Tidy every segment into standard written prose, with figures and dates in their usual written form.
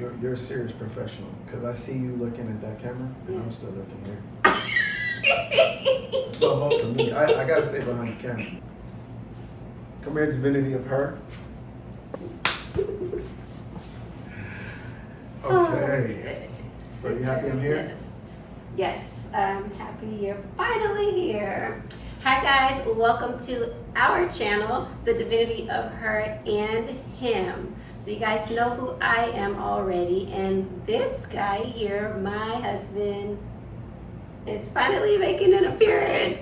you're a serious professional because I see you looking at that camera and I'm still looking here. It's no hope for me. I gotta stay behind the camera. Come here, divinity of her. Okay. So you happy I'm here? Yes, I'm happy you're finally here. Hi guys, welcome to our channel, The Divinity of Her and Him. So you guys know who I am already, and this guy here, my husband, is finally making an appearance.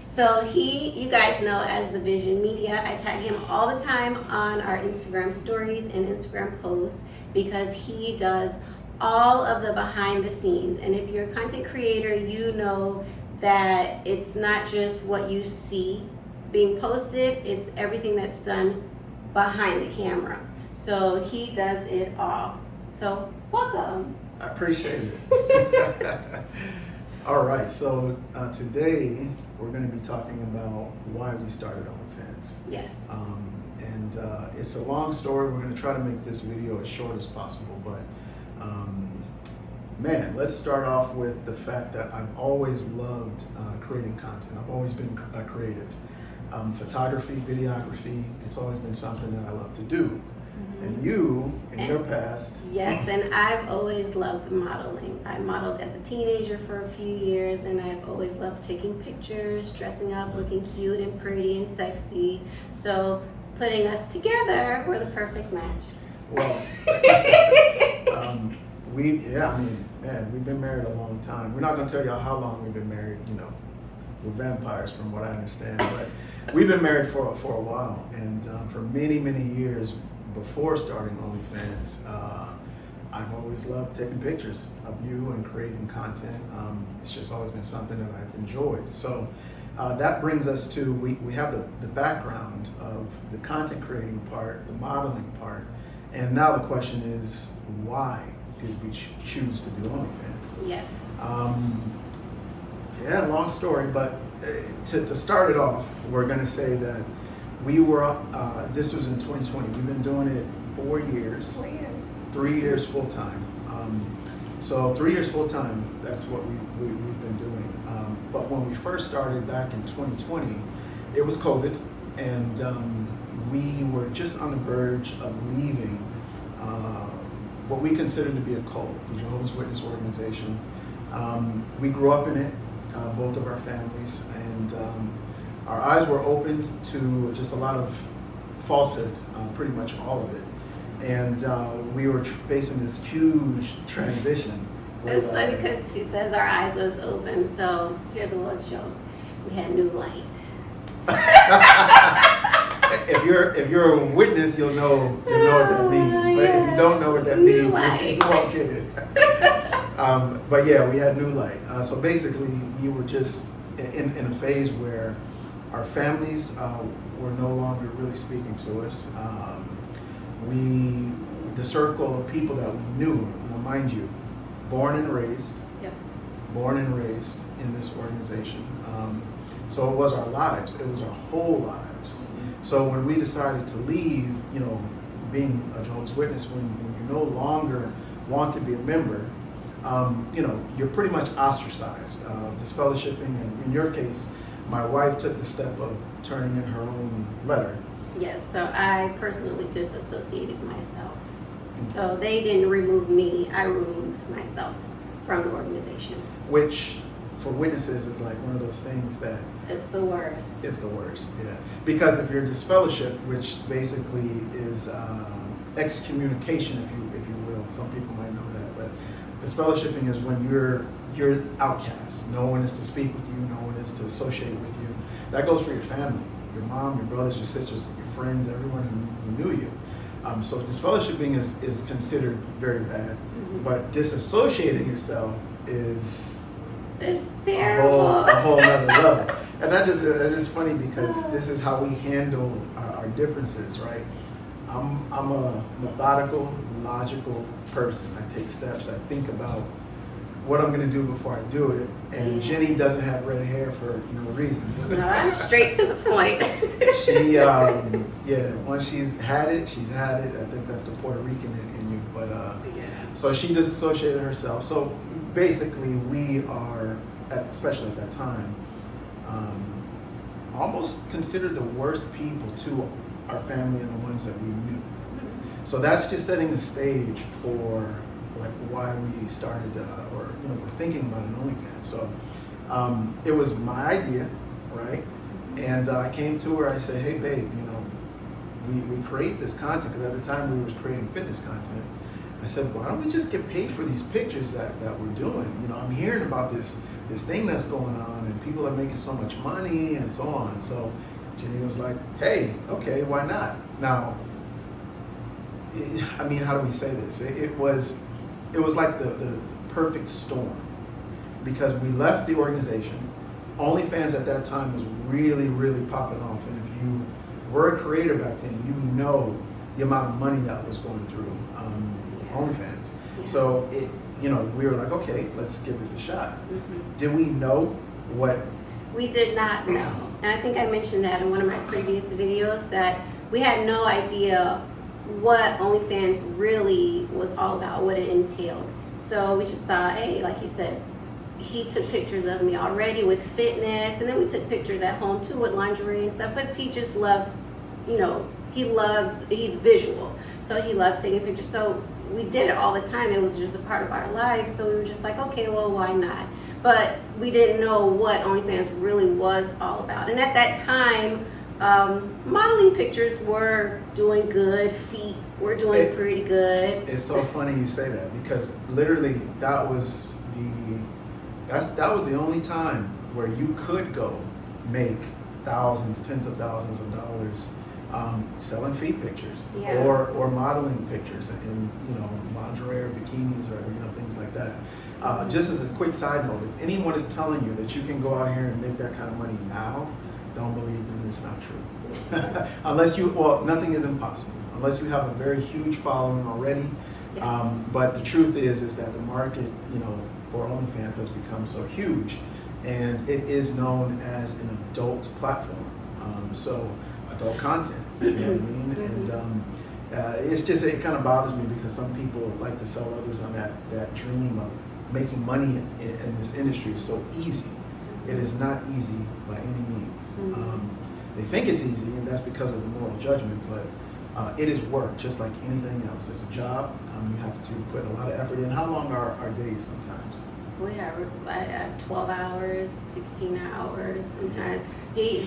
So you guys know as The Vision Media. I tag him all the time on our Instagram stories and Instagram posts because he does all of the behind the scenes. And if you're a content creator, you know that it's not just what you see being posted, it's everything that's done behind the camera. So he does it all. So welcome. I appreciate it. All right, so today we're going to be talking about why we started OnlyFans. Yes. And it's a long story. We're going to try to make this video as short as possible, but man, let's start off with the fact that I've always loved creating content. I've always been creative. Photography, videography, it's always been something that I love to do. And you, in your past. Yes, and I've always loved modeling. I modeled as a teenager for a few years, and I've always loved taking pictures, dressing up, looking cute and pretty and sexy. So putting us together, we're the perfect match. Well, we've been married a long time. We're not going to tell y'all how long we've been married, you know. We're vampires from what I understand, but we've been married for a while, and for many years before starting OnlyFans, I've always loved taking pictures of you and creating content. It's just always been something that I've enjoyed. So that brings us to, we have the background of the content creating part, the modeling part, and now the question is, why did we choose to do OnlyFans? Yes. Yeah, long story, but to start it off, we're going to say that we were, this was in 2020. We've been doing it 4 years. 4 years. 3 years full time. So 3 years full time, that's what we've been doing. But when we first started back in 2020, it was COVID, and we were just on the verge of leaving what we consider to be a cult, the Jehovah's Witness organization. We grew up in it, both of our families, and our eyes were opened to just a lot of falsehood, pretty much all of it. And we were facing this huge transition. It's funny because she says our eyes was open, so here's a little joke. We had new light. If you're a witness, you'll know what that means. But if you don't know what that means, you won't get it. But yeah, we had new light. So basically, we were just in a phase where our families were no longer really speaking to us. The circle of people that we knew, now mind you, born and raised in this organization. So it was our lives, it was our whole lives. So when we decided to leave, you know, being a Jehovah's Witness, when you no longer want to be a member, you know, you're pretty much ostracized, disfellowshipping, and in your case, my wife took the step of turning in her own letter. Yes, so I personally disassociated myself. So they didn't remove me, I removed myself from the organization. Which, for witnesses, is like one of those things that... It's the worst. It's the worst, yeah. Because if you're disfellowshipped, which basically is excommunication, if you will, some people might know that, but disfellowshipping is when you're outcast. No one is to speak with you, no one is to associate with you. That goes for your family, your mom, your brothers, your sisters, your friends, everyone who knew you. So disfellowshipping is considered very bad, but disassociating yourself is terrible. A whole other level. And it's funny because this is how we handle our differences, right? I'm a methodical, logical person. I take steps, I think about what I'm gonna do before I do it. And Jenny doesn't have red hair for no reason. No, I'm straight to the point. She, once she's had it, she's had it. I think that's the Puerto Rican in you. But So she disassociated herself. So basically, we are, especially at that time, almost considered the worst people to our family and the ones that we knew. So that's just setting the stage for like why we started, or we're thinking about an OnlyFans. So it was my idea, right? And I came to her. I said, "Hey, babe, we create this content because at the time we were creating fitness content." I said, "Why don't we just get paid for these pictures that we're doing? I'm hearing about this thing that's going on, and people are making so much money and so on." So Jenny was like, "Hey, okay, why not?" Now, how do we say this? It was like the perfect storm, because we left the organization. OnlyFans at that time was really, really popping off, and if you were a creator back then, the amount of money that was going through OnlyFans. Yeah. So we were like, okay, let's give this a shot. Mm-hmm. Did we know what? We did not know, and I think I mentioned that in one of my previous videos, that we had no idea what OnlyFans really was all about, what it entailed. So we just thought, hey, like he said, he took pictures of me already with fitness, and then we took pictures at home too with lingerie and stuff, but he just loves, he's visual, so he loves taking pictures. So we did it all the time. It was just a part of our lives, so we were just like, okay, well, why not? But we didn't know what OnlyFans really was all about. And at that time, modeling pictures were doing good, feet were doing pretty good. It's so funny you say that, because literally that was the only time where you could go make thousands, tens of thousands of dollars selling feet pictures, yeah, or modeling pictures in lingerie or bikinis or things like that. Just as a quick side note, if anyone is telling you that you can go out here and make that kind of money now, don't believe them. It's not true. Unless nothing is impossible unless you have a very huge following already. Yes. But the truth is that the market, for OnlyFans has become so huge, and it is known as an adult platform. So adult content, you know what I mean? And it's just, it kind of bothers me, because some people like to sell others on that dream of making money in this industry is so easy. It is not easy by any means. They think it's easy, and that's because of the moral judgment, but it is work, just like anything else. It's a job. You have to put a lot of effort in. How long are our days sometimes? We have 12 hours, 16 hours sometimes.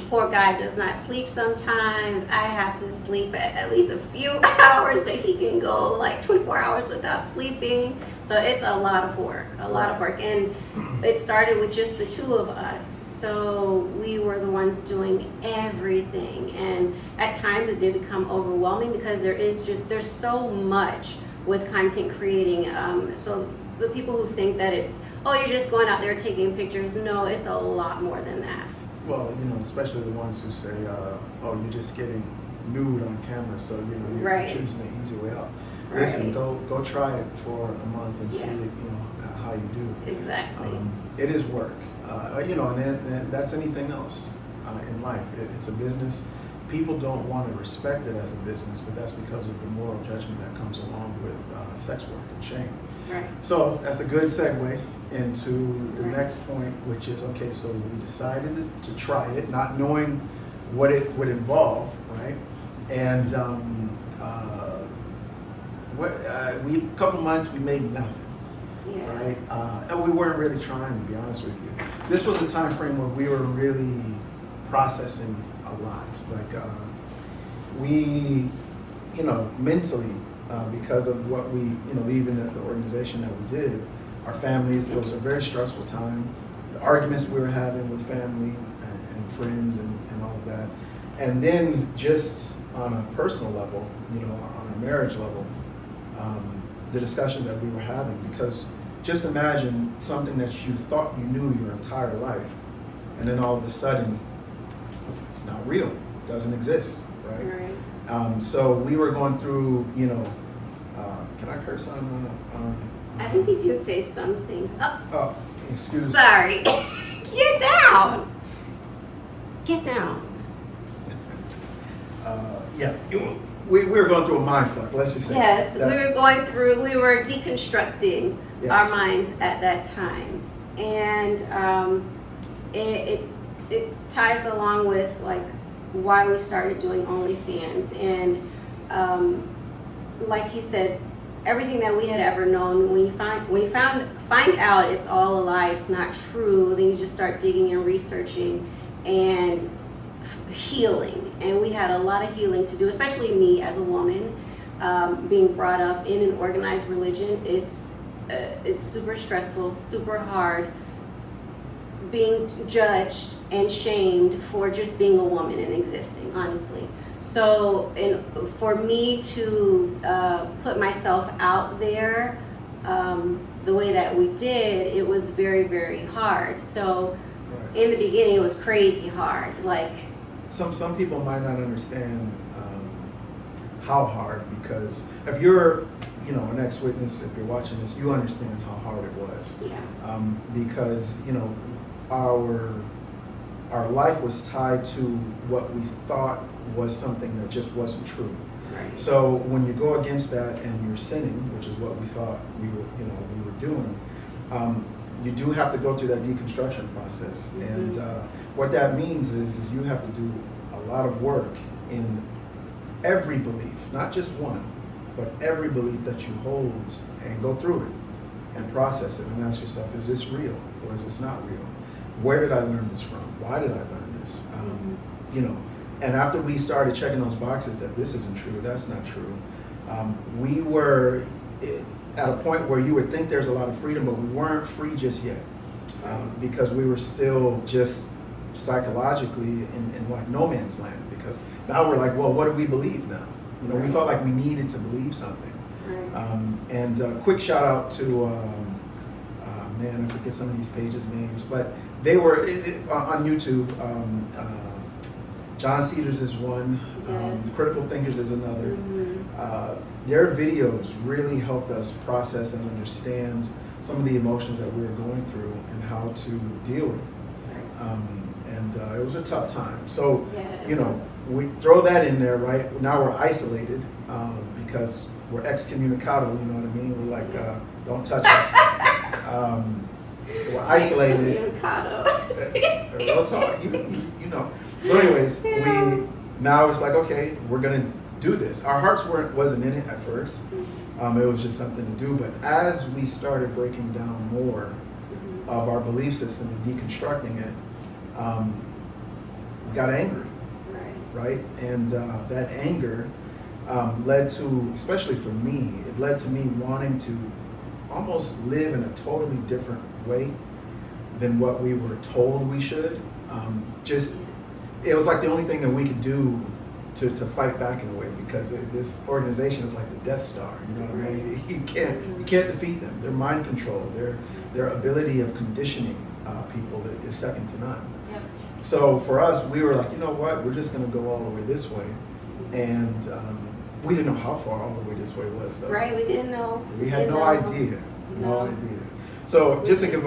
Poor guy does not sleep sometimes. I have to sleep at least a few hours, but he can go like 24 hours without sleeping. So it's a lot of work, And it started with just the two of us. So we were the ones doing everything. And at times it did become overwhelming, because there's so much with content creating. So the people who think that it's, oh, you're just going out there taking pictures. No, it's a lot more than that. Well, especially the ones who say, oh, you're just getting nude on camera, so you're right, choosing the easy way out. Right. Listen, go try it for a month and see how you do. Exactly. It is work, and that's anything else in life. It's a business. People don't want to respect it as a business, but that's because of the moral judgment that comes along with sex work and shame. Right. So that's a good segue into the next point, which is, okay, so we decided to try it, not knowing what it would involve, right? And a couple months we made nothing, right? And we weren't really trying, to be honest with you. This was a time frame where we were really processing a lot. Like we, mentally, because of what we, leaving the organization that we did, our families, it was a very stressful time. The arguments we were having with family and friends and all of that. And then just on a personal level, on a marriage level, the discussions that we were having, because just imagine something that you thought you knew your entire life, and then all of a sudden, it's not real, it doesn't exist, right? So we were going through, can I curse on I think you can say some things. Oh, excuse me. Sorry. Get down. Get down. Yeah. we were going through a mind fuck. Let's just say. Yes, that. we were deconstructing Yes. our minds at that time, and it ties along with like why we started doing OnlyFans, and like he said, everything that we had ever known, when you find out it's all a lie, it's not true, then you just start digging and researching and healing. And we had a lot of healing to do, especially me as a woman, being brought up in an organized religion. It's super stressful, super hard, being judged and shamed for just being a woman and existing, honestly. So, for me to put myself out there the way that we did, it was very, very hard. So, Right. in the beginning, it was crazy hard. Like, Some people might not understand how hard, because if you're, an ex-witness, if you're watching this, you understand how hard it was. yeah, Because our life was tied to what we thought was something that just wasn't true. right. So when you go against that and you're sinning, which is what we thought we were doing, you do have to go through that deconstruction process. Mhm. And what that means is you have to do a lot of work in every belief, not just one, but every belief that you hold, and go through it and process it and ask yourself, is this real or is this not real? Where did I learn this from? Why did I learn this? And after we started checking those boxes that this isn't true, that's not true, we were at a point where you would think there's a lot of freedom, but we weren't free just yet, because we were still just psychologically in like no man's land, because now we're like, well, what do we believe now? We felt like we needed to believe something. Right. And quick shout out to, man, I forget some of these pages' names, but they were on YouTube. John Cedars is one, Yes. Critical Thinkers is another. Mhm. Their videos really helped us process and understand some of the emotions that we were going through and how to deal with it. And it was a tough time. So, Yeah, we throw that in there, right? Now we're isolated because we're excommunicado, you know what I mean? We're like, don't touch us. We're isolated. Real talk, you know. So anyways, now it's like, okay, we're gonna do this. Our hearts wasn't in it at first. It was just something to do. But as we started breaking down more of our belief system and deconstructing it, we got angry, right? And that anger led to, especially for me, it led to me wanting to almost live in a totally different way than what we were told we should. It was like the only thing that we could do to fight back in a way, because this organization is like the Death Star. You know what I mean? You can't defeat them. Their mind control, their ability of conditioning people is second to none. Yep. So for us, we were like, you know what? We're just gonna go all the way this way, and we didn't know how far all the way this way was, though. Right, we didn't know. We had no idea. No No. idea. So just to give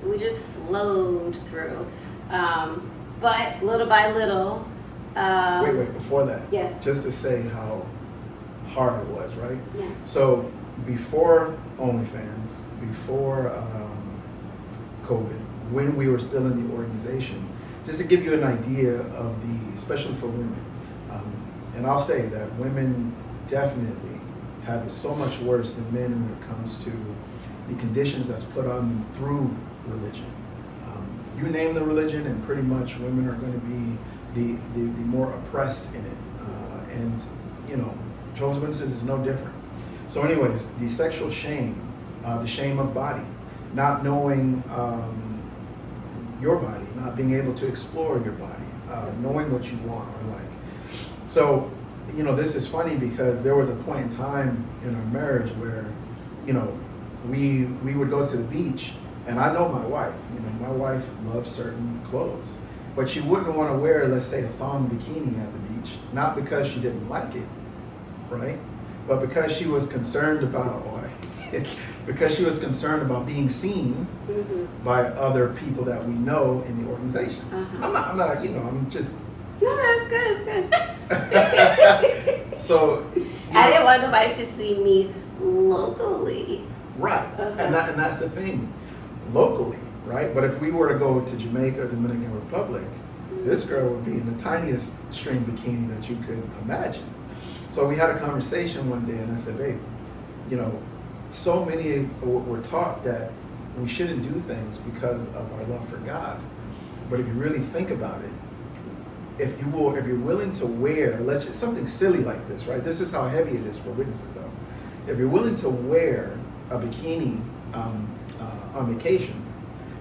We just flowed through, but little by little. wait, before that. Yes. Just to say how hard it was, right? Yeah. So before OnlyFans, before COVID, when we were still in the organization, just to give you an idea of especially for women, and I'll say that women definitely have it so much worse than men when it comes to the conditions that's put on them through religion. You name the religion, and pretty much women are going to be the more oppressed in it. And Jehovah's Witnesses is no different. So anyways, the sexual shame, the shame of body, not knowing your body, not being able to explore your body, knowing what you want or like. So, this is funny because there was a point in time in our marriage where, we would go to the beach, and I know my wife, my wife loves certain clothes, but she wouldn't want to wear, let's say, a thong bikini at the beach, not because she didn't like it, right? But because she was concerned about being seen by other people that we know in the organization. I'm not, I'm just. No, that's good. It's good. So I didn't want nobody to see me locally. right, and that's the thing, locally, right? But if we were to go to Jamaica or Dominican Republic, this girl would be in the tiniest string bikini that you could imagine. So we had a conversation one day, and I said, babe, you know, so many were taught that we shouldn't do things because of our love for God. But if you really think about it, if you're willing to wear, let's just something silly like this, right? This is how heavy it is for witnesses, though. If you're willing to wear a bikini on vacation,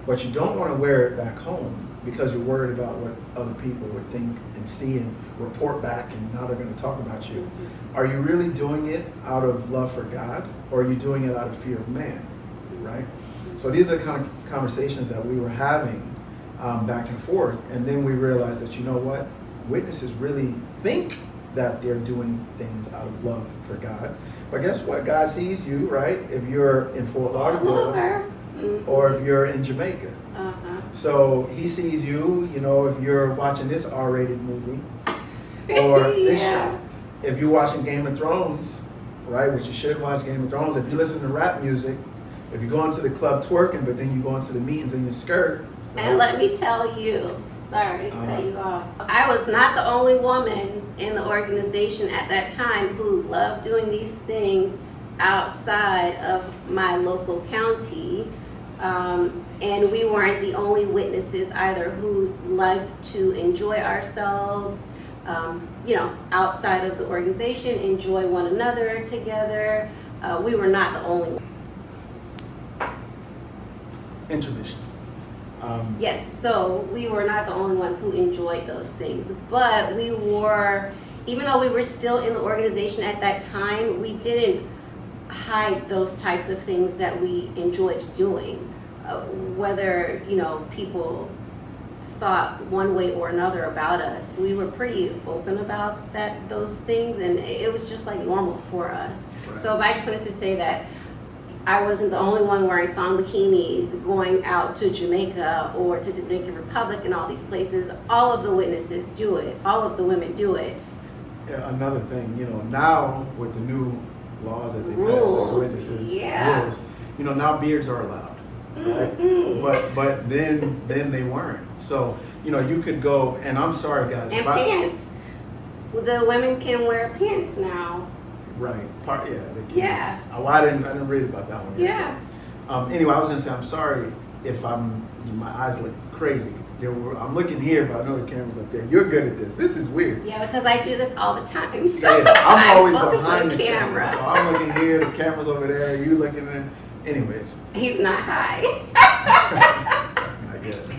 but you don't want to wear it back home because you're worried about what other people would think and see and report back, and now they're going to talk about you. Are you really doing it out of love for God, or are you doing it out of fear of man, right? So these are the kind of conversations that we were having back and forth, and then we realized that, you know what, witnesses really think that they're doing things out of love for God, but guess what? God sees you, right? If you're in Fort Lauderdale or if you're in Jamaica. So he sees you, you know, if you're watching this R-rated movie or this show. If you're watching Game of Thrones, right, which you should watch Game of Thrones. If you listen to rap music, if you go into the club twerking, but then you go into the meetings in your skirt. Right? And let me tell you, sorry to cut you off. I was not the only woman in the organization at that time who loved doing these things outside of my local county. And we weren't the only witnesses either who liked to enjoy ourselves, you know, outside of the organization, enjoy one another together. We were not the only ones. Intermission. Yes, so we were not the only ones who enjoyed those things, but we were, even though we were still in the organization at that time, we didn't hide those types of things that we enjoyed doing. Whether, you know, people thought one way or another about us, we were pretty open about those things, and it was just like normal for us. Right. So I just wanted to say that I wasn't the only one wearing thong bikinis, going out to Jamaica or to Dominican Republic and all these places. All of the witnesses do it. All of the women do it. Yeah, another thing, you know, now with the new laws that they passed as witnesses, rules, you know, now beards are allowed. Right? But then they weren't. So, you know, you could go, and I'm sorry guys. And pants. The women can wear pants now. Right. They can. Yeah. Oh, I didn't read about that one yet. Yeah. Anyway, I was gonna say I'm sorry if my eyes look crazy. I'm looking here, but I know the camera's up there. You're good at this. This is weird. Yeah, because I do this all the time. So yeah, I'm always focus behind on the camera. So I'm looking here, the camera's over there, you looking at. Anyways. He's not high. I guess.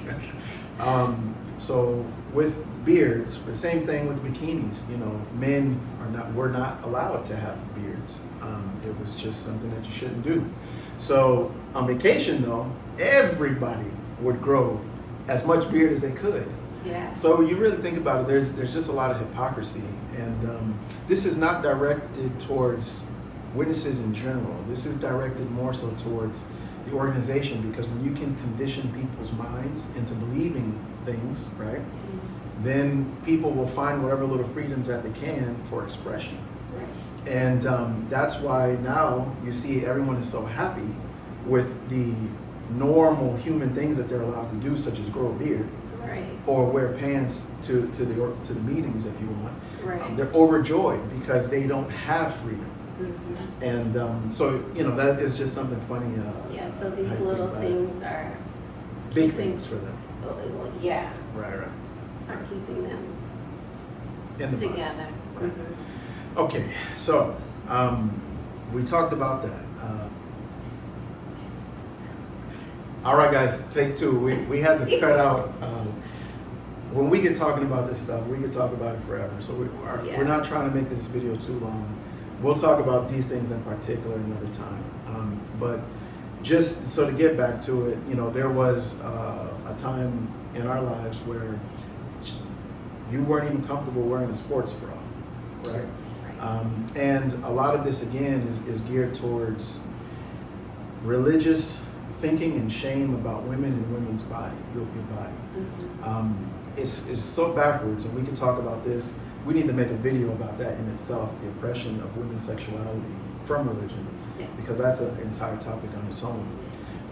So with beards, the same thing with bikinis. You know, men were not allowed to have beards. It was just something that you shouldn't do. So on vacation though, everybody would grow as much beard as they could. Yeah. So you really think about it, there's just a lot of hypocrisy, and this is not directed towards witnesses in general. This is directed more so towards the organization, because when you can condition people's minds into believing things, right, then people will find whatever little freedoms that they can for expression. Right. And that's why now you see everyone is so happy with the normal human things that they're allowed to do, such as grow a beard, Right. or wear pants to the meetings if you want. Right. They're overjoyed because they don't have freedom. Mm-hmm. And so, you know, that is just something funny. Yeah, so these little things are big things for them. well, yeah, Right. are keeping them In the together. box. Right. Mm-hmm. Okay, so we talked about that. All right, guys, take two. We had to cut out. When we get talking about this stuff, we could talk about it forever. So we're not trying to make this video too long. We'll talk about these things in particular another time. But just so to get back to it, you know, there was a time in our lives where you weren't even comfortable wearing a sports bra, right? And a lot of this, again, is geared towards religious thinking and shame about women and women's body, your body. Mm-hmm. It's so backwards, and we can talk about this. we need to make a video about that in itself, the oppression of women's sexuality from religion, Yes. because that's an entire topic on its own.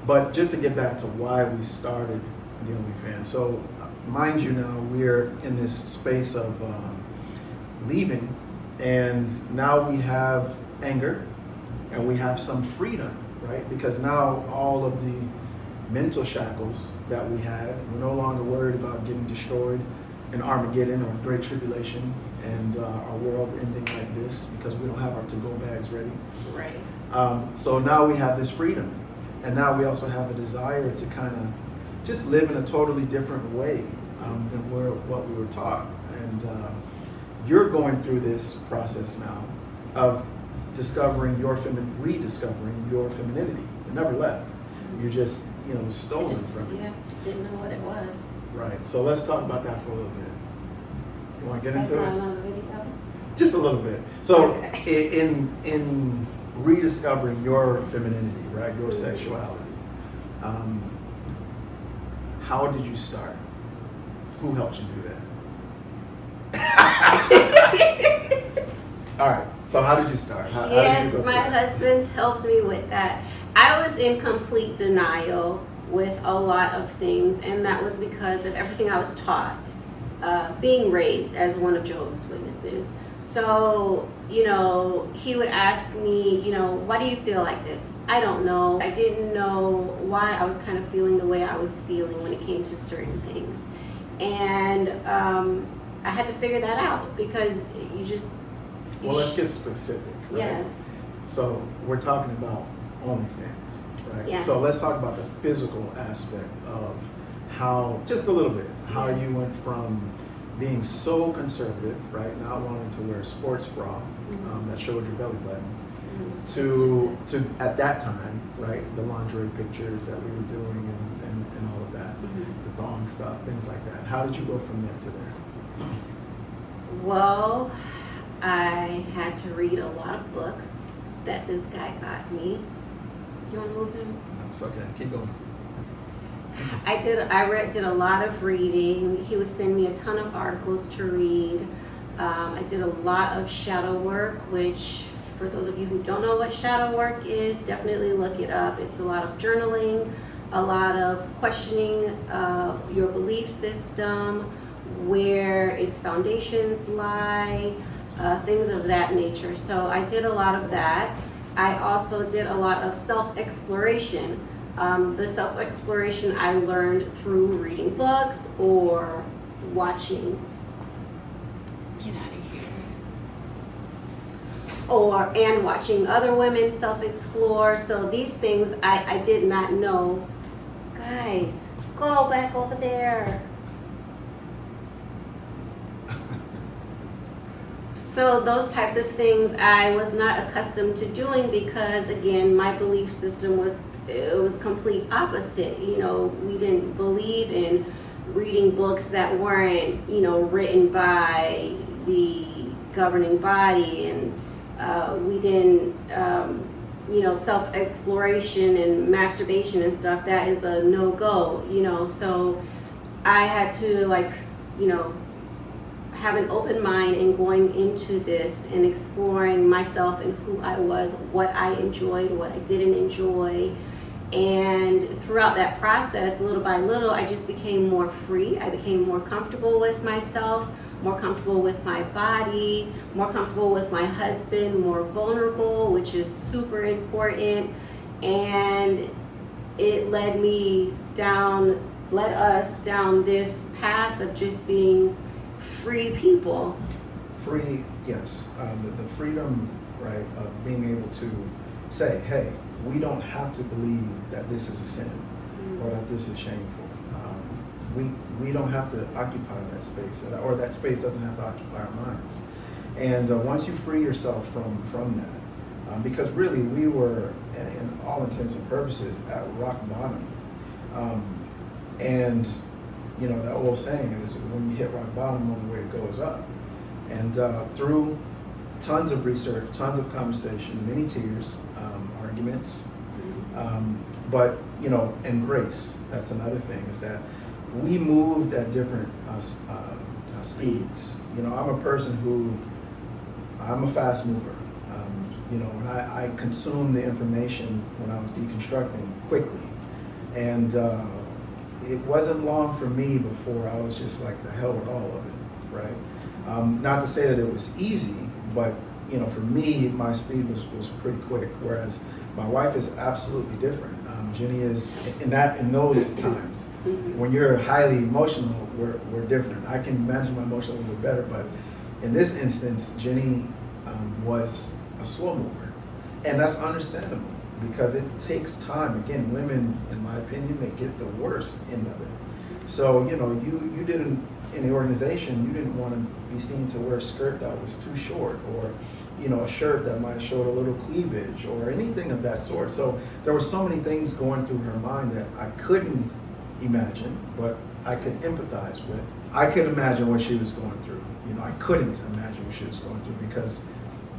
But just to get back to why we started the OnlyFans. So, mind you, now we're in this space of leaving, and now we have anger, and we have some freedom, right? Because now all of the mental shackles that we had, we're no longer worried about getting destroyed in Armageddon or Great Tribulation and our world ending like this because we don't have our to-go bags ready. Right. So now we have this freedom, and now we also have a desire to kind of just live in a totally different way than what we were taught. And you're going through this process now of rediscovering your femininity. It never left. You're just, stolen from it. Yeah, didn't know what it was. Right. So let's talk about that for a little bit. You want to get That's into not it? another video. Just a little bit. So Okay. in rediscovering your femininity, right, your sexuality, how did you start? Who helped you do that? All right. So how did you start? How did Yes, you go my through that? husband helped me with that. I was in complete denial with a lot of things, and that was because of everything I was taught, being raised as one of Jehovah's Witnesses. So, he would ask me, why do you feel like this? I don't know. I didn't know why I was kind of feeling the way I was feeling when it came to certain things. And I had to figure that out because you just... Well, let's get specific. Right? Yes. So we're talking about OnlyFans, right? Yeah. So let's talk about the physical aspect of how, just a little bit, how Yeah. you went from being so conservative, right, not wanting to wear a sports bra that showed your belly button, to at that time, right, the lingerie pictures that we were doing and all of that, the thong stuff, things like that. How did you go from there to there? Well, I had to read a lot of books that this guy got me. You want to move him? No, it's okay. Keep going. I did a lot of reading. He would send me a ton of articles to read. I did a lot of shadow work, which for those of you who don't know what shadow work is, definitely look it up. It's a lot of journaling, a lot of questioning your belief system, where its foundations lie, things of that nature. So I did a lot of that. I also did a lot of self-exploration. The self-exploration I learned through reading books or watching. Get out of here. And watching other women self-explore. So these things I did not know. Guys, go back over there. So those types of things I was not accustomed to doing because, again, my belief system was complete opposite. We didn't believe in reading books that weren't, written by the governing body, and we didn't, self-exploration and masturbation and stuff, that is a no-go, so I had to, have an open mind in going into this and exploring myself and who I was, what I enjoyed, what I didn't enjoy. And throughout that process, little by little, I just became more free. I became more comfortable with myself, more comfortable with my body, more comfortable with my husband, more vulnerable, which is super important. And it led us down this path of just being free people. Free, yes. The freedom, right, of being able to say, hey, we don't have to believe that this is a sin or that this is shameful. We don't have to occupy that space, or that space doesn't have to occupy our minds. And once you free yourself from that, because really we were, in all intents and purposes, at rock bottom. And that old saying is, when you hit rock bottom, the only way it goes up. And through tons of research, tons of conversation, many tears, arguments, but and grace. That's another thing, is that we moved at different speeds. You know, I'm a person who, I'm a fast mover. You know, and I consumed the information when I was deconstructing quickly. And it wasn't long for me before I was just like, the hell with all of it, right? Not to say that it was easy, but you know, for me, my speed was pretty quick, whereas my wife is absolutely different. Jenny is in those times when you're highly emotional, we're different. I can imagine my emotion a little bit better, but in this instance, Jenny was a slow mover, and that's understandable because it takes time. Again, women, in my opinion, they get the worst end of it. So you know, you didn't, in the organization, you didn't want to be seen to wear a skirt that was too short, or you know, a shirt that might have showed a little cleavage or anything of that sort. So there were so many things going through her mind that I couldn't imagine, but I could empathize with. I could imagine what she was going through. You know, I couldn't imagine what she was going through because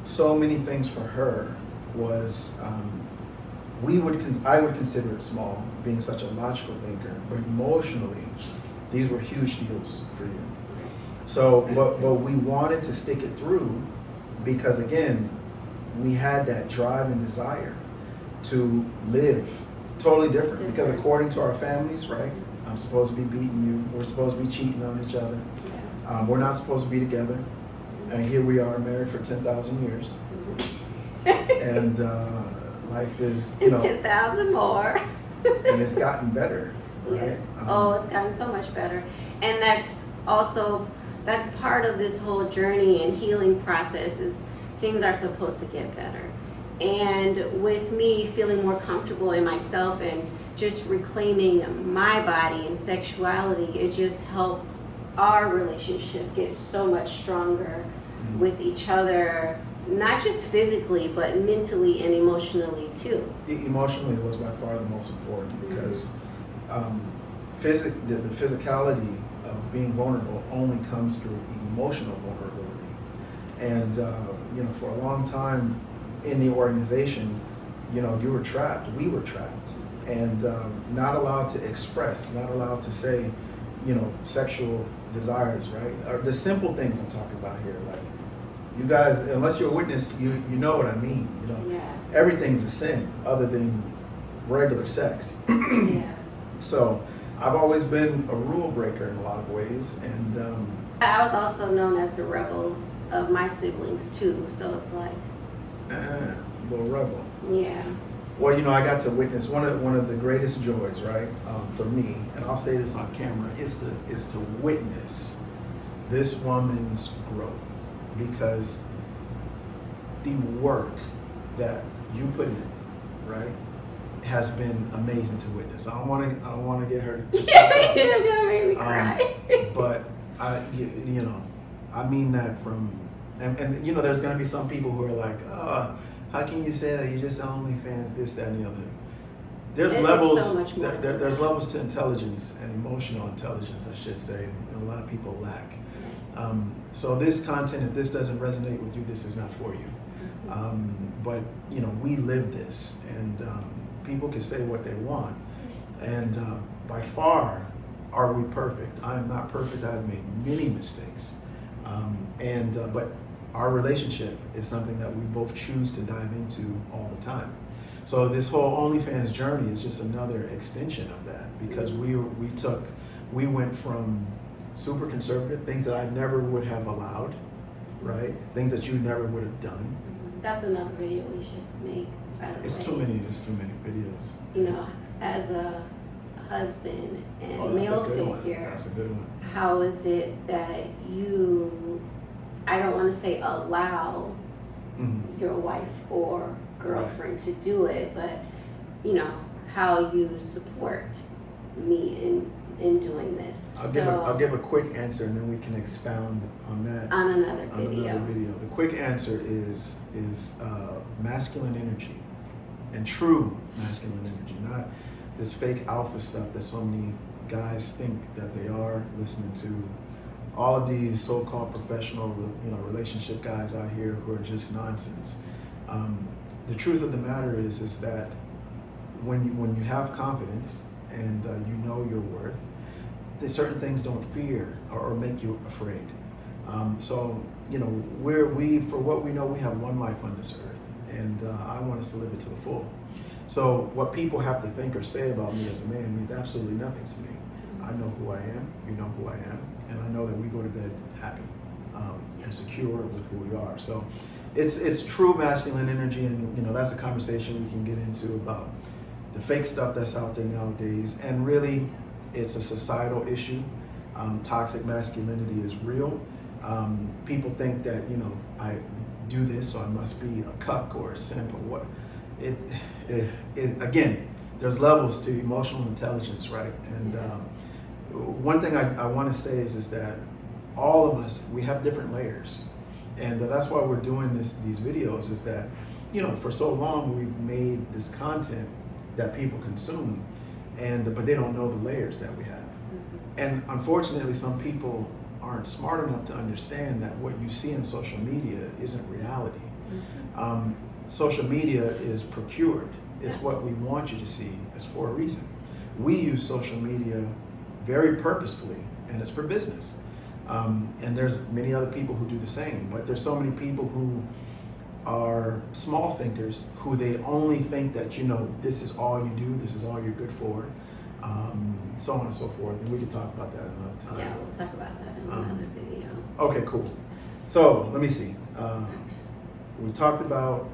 so many things for her was, I would consider it small, being such a logical thinker, but emotionally, these were huge deals for you. So, but we wanted to stick it through because again, we had that drive and desire to live totally different. Because according to our families, right, I'm supposed to be beating you, we're supposed to be cheating on each other, we're not supposed to be together, and here we are married for 10,000 years, and life is, you know, 10,000 more. and it's gotten better, right? Yes. It's gotten so much better, and that's part of this whole journey and healing process. Is things are supposed to get better, and with me feeling more comfortable in myself and just reclaiming my body and sexuality, it just helped our relationship get so much stronger with each other, not just physically but mentally and emotionally too. Emotionally was by far the most important because the physicality of being vulnerable only comes through emotional vulnerability. And you know, for a long time in the organization, you know, you were trapped, we were trapped, and not allowed to express, not allowed to say, you know, sexual desires, right? Or the simple things I'm talking about here, like you guys, unless you're a witness, you know what I mean. You know, everything's a sin other than regular sex. So I've always been a rule breaker in a lot of ways, and I was also known as the rebel of my siblings too. So it's like little rebel. Yeah. Well, you know, I got to witness one of the greatest joys, right, for me, and I'll say this on camera, is to witness this woman's growth, because the work that you put in, right, has been amazing to witness. I don't want to get her. You're gonna make me cry. But you know, I mean that from, and you know, there's gonna be some people who are like, oh, how can you say that? You just OnlyFans, this, that, and the other. There's levels. So much more. There's levels to intelligence and emotional intelligence, I should say, and a lot of people lack. So this content, if this doesn't resonate with you, this is not for you. But you know, we live this, and people can say what they want, and by far, are we perfect? I am not perfect. I've made many mistakes, but our relationship is something that we both choose to dive into all the time. So this whole OnlyFans journey is just another extension of that, because we went from super conservative, things that I never would have allowed, right? Things that you never would have done. That's another video we should make, by the way. It's too many videos. You know, as a husband and male figure, that's a good one. How is it that you, I don't want to say allow your wife or girlfriend to do it, but you know, how you support me in doing this. I'll give a quick answer, and then we can expound on that on another video. The quick answer is masculine energy, and true masculine energy, not this fake alpha stuff that so many guys think that they are, listening to all of these so-called professional, you know, relationship guys out here who are just nonsense. The truth of the matter is that when you have confidence and you know your worth, certain things don't fear or make you afraid. So, you know, we for what we know, we have one life on this earth, and I want us to live it to the full. So what people have to think or say about me as a man means absolutely nothing to me. I know who I am, you know who I am, and I know that we go to bed happy and secure with who we are. So it's true masculine energy, and you know, that's a conversation we can get into about the fake stuff that's out there nowadays. And really, it's a societal issue. Toxic masculinity is real. People think that, you know, I do this, so I must be a cuck or a simp or what. Again, there's levels to emotional intelligence, right? And one thing I want to say is that all of us, we have different layers. And that's why we're doing these videos, is that, you know, for so long we've made this content that people consume, but they don't know the layers that we have. And unfortunately, some people aren't smart enough to understand that what you see in social media isn't reality. Social media is procured. It's what we want you to see. It's for a reason. We use social media very purposefully, and it's for business. And there's many other people who do the same, but there's so many people who are small thinkers, who they only think that, you know, this is all you do, this is all you're good for, so on and so forth. And we can talk about that another time. Yeah, we'll talk about that in another video. Okay, cool. So let me see. We talked about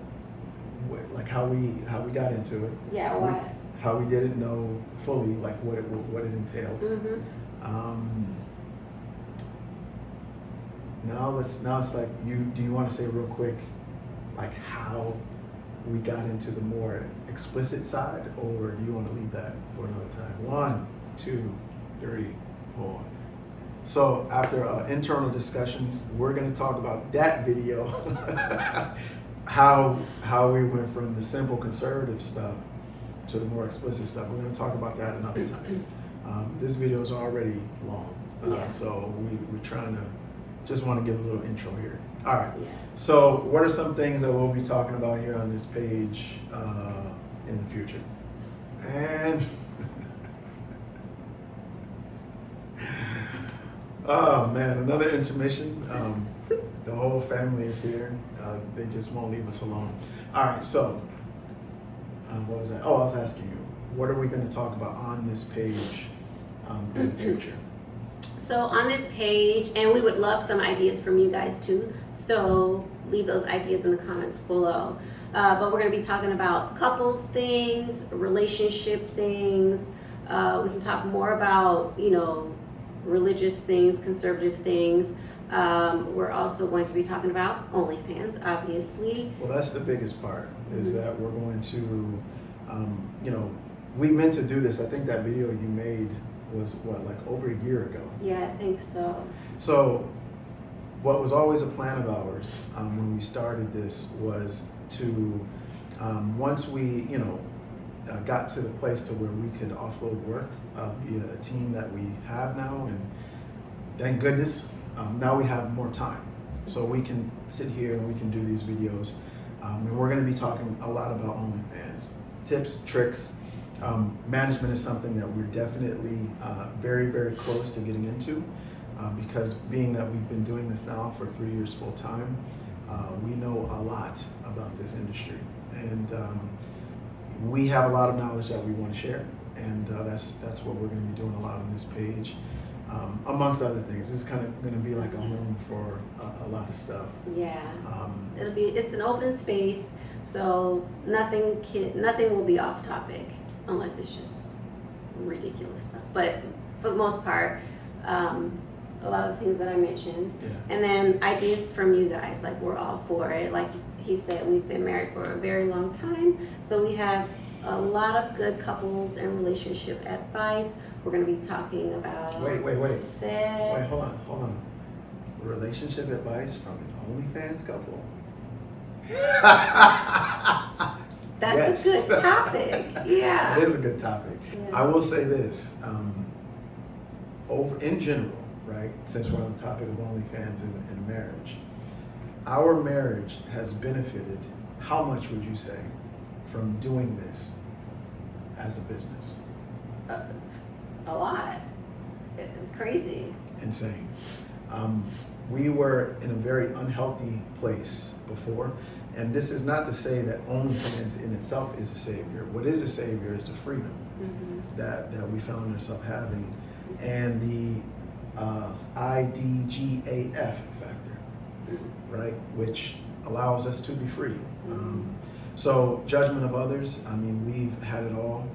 like how we got into it. Yeah, why? How we didn't know fully like what it entailed. Now it's like, do you want to say real quick like how we got into the more explicit side, or do you want to leave that for another time? 1, 2, 3, 4. So after internal discussions, we're going to talk about that video, how we went from the simple conservative stuff to the more explicit stuff. We're going to talk about that another time. This video is already long, so we're trying to just want to give a little intro here. All right. Yes. So what are some things that we'll be talking about here on this page in the future? And oh man, another intermission. The whole family is here. They just won't leave us alone. All right, so what was that? Oh, I was asking you, what are we going to talk about on this page in the future? So on this page, and we would love some ideas from you guys too, so leave those ideas in the comments below. But we're going to be talking about couples things, relationship things. We can talk more about, you know, religious things, conservative things. We're also going to be talking about OnlyFans, obviously. Well, that's the biggest part, is that we're going to, you know, we meant to do this. I think that video you made was like over a year ago. Yeah, I think so. So what was always a plan of ours when we started this was to, once we, you know, got to the place to where we could offload work via a team that we have now, and thank goodness, now we have more time. So we can sit here and we can do these videos. And we're going to be talking a lot about OnlyFans. Tips, tricks. Management is something that we're definitely very, very close to getting into because being that we've been doing this now for 3 years full time, we know a lot about this industry. And we have a lot of knowledge that we want to share. And that's what we're going to be doing a lot on this page. Amongst other things, it's kind of going to be like a home for a lot of stuff. Yeah, it's an open space, so nothing will be off topic unless it's just ridiculous stuff. But for the most part, a lot of the things that I mentioned, and then ideas from you guys, like we're all for it. Like he said, we've been married for a very long time, so we have a lot of good couples and relationship advice. We're going to be talking about Wait, sex. hold on. Relationship advice from an OnlyFans couple? That's a good topic. Yeah. It is a good topic. Yeah. I will say this, in general, right, since we're on the topic of OnlyFans and marriage, our marriage has benefited, how much would you say, from doing this as a business? A lot. Crazy. Insane. We were in a very unhealthy place before, and this is not to say that OnlyFans in itself is a savior. What is a savior is the freedom that we found ourselves having, and the IDGAF factor, right, which allows us to be free. So judgment of others, I mean, we've had it all.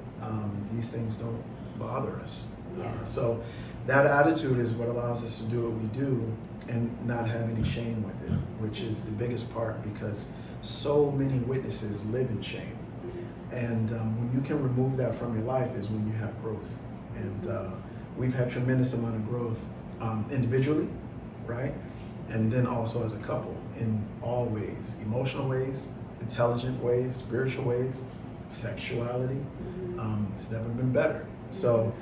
These things don't bother us. So that attitude is what allows us to do what we do and not have any shame with it, which is the biggest part, because so many witnesses live in shame. And when you can remove that from your life is when you have growth. And we've had tremendous amount of growth individually, right? And then also as a couple in all ways, emotional ways, intelligent ways, spiritual ways, sexuality. It's never been better. So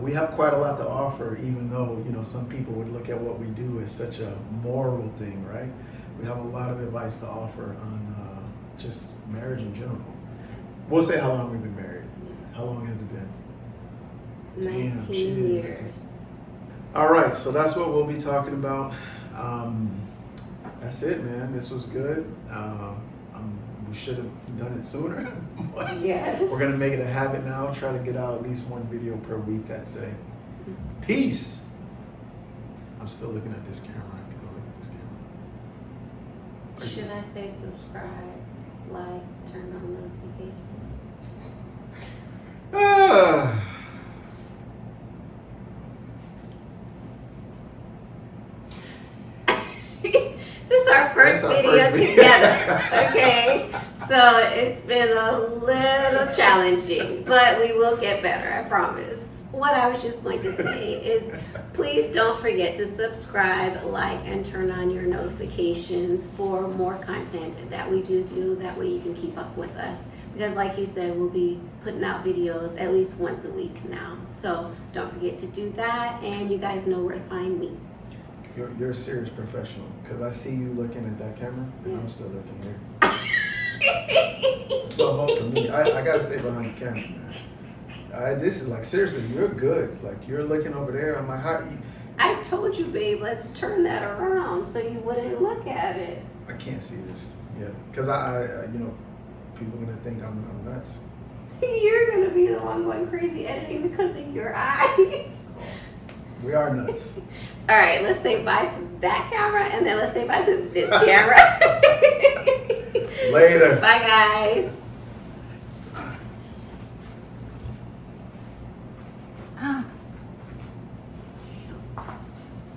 we have quite a lot to offer, even though, you know, some people would look at what we do as such a moral thing, right? We have a lot of advice to offer on just marriage in general. We'll say how long we've been married. How long has it been? 19 years. All right, so that's what we'll be talking about. That's it, man. This was good. We should have done it sooner. Yes. We're gonna make it a habit now. Try to get out at least one video per week, I'd say. Peace. I'm still looking at this camera. I can't look at this camera. Should I say subscribe, like, turn on notifications? This is our first video together, okay? So it's been a little challenging, but we will get better, I promise. What I was just going to say is, please don't forget to subscribe, like, and turn on your notifications for more content that we do. That way you can keep up with us. Because like he said, we'll be putting out videos at least once a week now. So don't forget to do that, and you guys know where to find me. You're a serious professional, because I see you looking at that camera, and I'm still looking here. It's no hope for me. I gotta stay behind the camera, man. This is like, seriously, you're good. Like, you're looking over there. I'm like, how? I told you, babe, let's turn that around so you wouldn't look at it. I can't see this. Yeah, because I you know, people are gonna think I'm nuts. You're gonna be the one going crazy editing because of your eyes. We are nuts. All right, let's say bye to that camera, and then let's say bye to this camera. Later. Bye, guys.